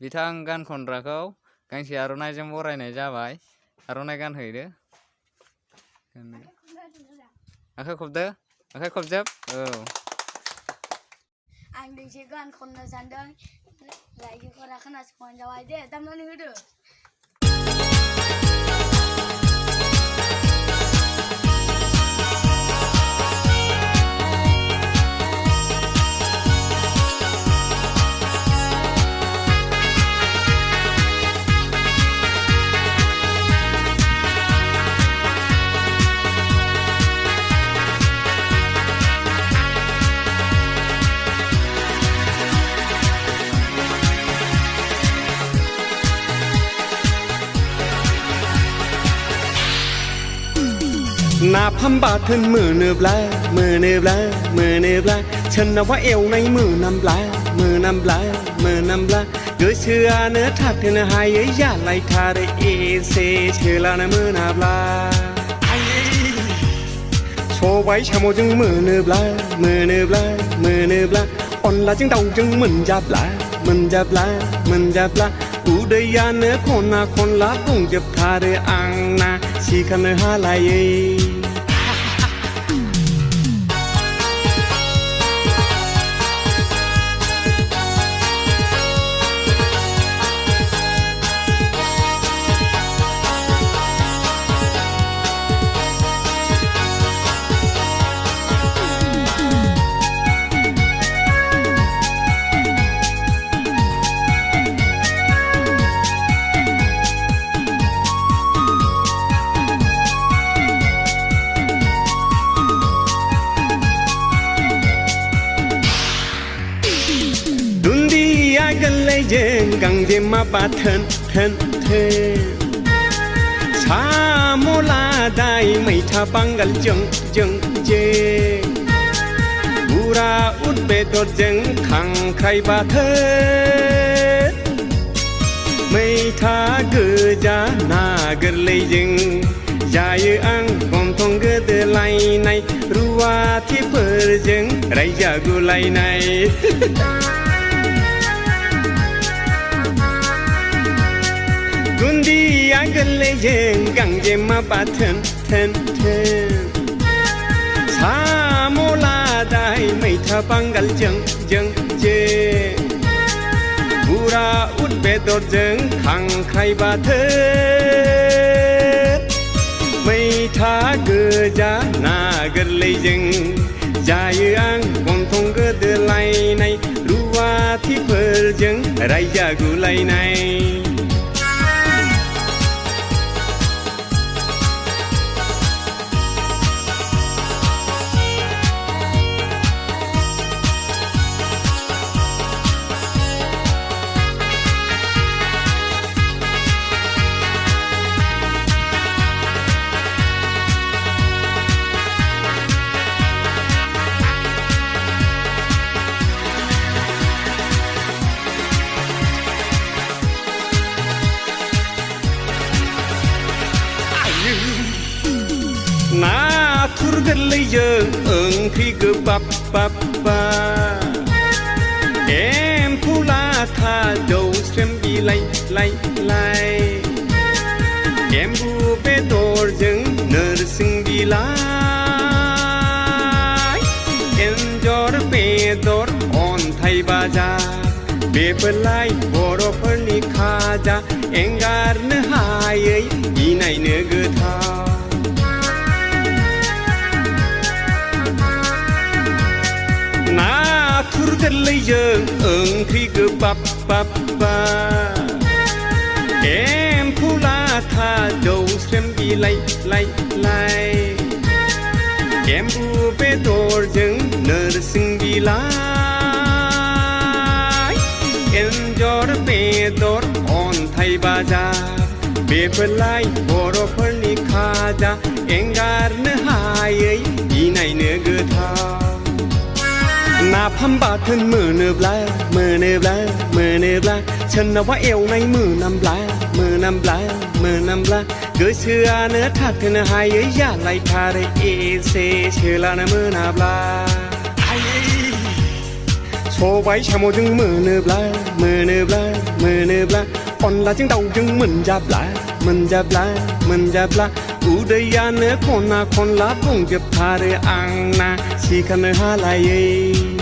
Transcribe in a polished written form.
बिथां गान खनग्राखौ गांसे आर'नाइजों बरायनाय जाबाय। आर'नाइ गानहैदो। आखाइ खबदो, आखाइ खबजोब। औ। आं दोंसे गान खननो सानदों। रायजोफोरा खोनासंबानो जाबाय दे, दामनानै होदो। नाफाम बाथोन मोनोब्ला सोरनावबा एवनाय मोनामब्ला गोसोआनो थाथ'नो हायै जालायथारो एसे सोलानो मोनाब्ला। सबाय साम'जों मोनोब्ला अनलाजों दाउजों मोनजाब्ला उदैयानो खना खनला बुंजोबथारो आंना सिखारनो हालायै। गोरलैजों गांजेमा बाथोन साम' लादाय मैथा बांगालजों बुरा उद बेदरजों खांख्राइ बाथोन मैथा गोजा ना गोरलैजों जायो आं गन्थं गोदोलायनाय रुवाथिफोरजों रायजागुलायनाय। गुन्दिया गोरलैजों गांजेमा बाथोन साम' लादाय मैथा बांगालजों बुरा उद बेदरजों खांख्राइ बाथोन मैथा गोजा ना गोरलैजों जायो आं गन्थं गोदोलायनाय रुवाथिफोरजों रायजागुलायनाय। नाथुर गोरलैजों ओंख्रि गोबाब एम्फौ लाथा दौस्रेम बिलाइ एम्बु बेदरजों नोरसिं बिलाइ एन्जर बेदर अन्थाइ बाजाब बेफोरलाय बर'फोरनि खाजा एंगारनो हायै इनायनो गोथाव। नाथुर गोरलैजों ओंख्रि गोबाब एम्फौ लाथा दौस्रेम बिलाइ एम्बु बेदरजों नोरसिं बिलाइ एन्जर बेदर अन्थाइ बाजाब बेफोरलाय बर'फोरनि खाजा एंगारनो हायै इनायनो गोथाव। नाफाम बाथोन मोनोब्ला सोरनावबा एवनाय मोनामब्ला गोसोआनो थाथ'नो हायै जालायथारो एसे सोलानो मोनाब्ला। सबाय साम'जों मोनोब्ला खनलाजों दाउजों मोनजाब्ला उदैयानो खना खनला बुंजोबथारो आंना सिखारनो हालायै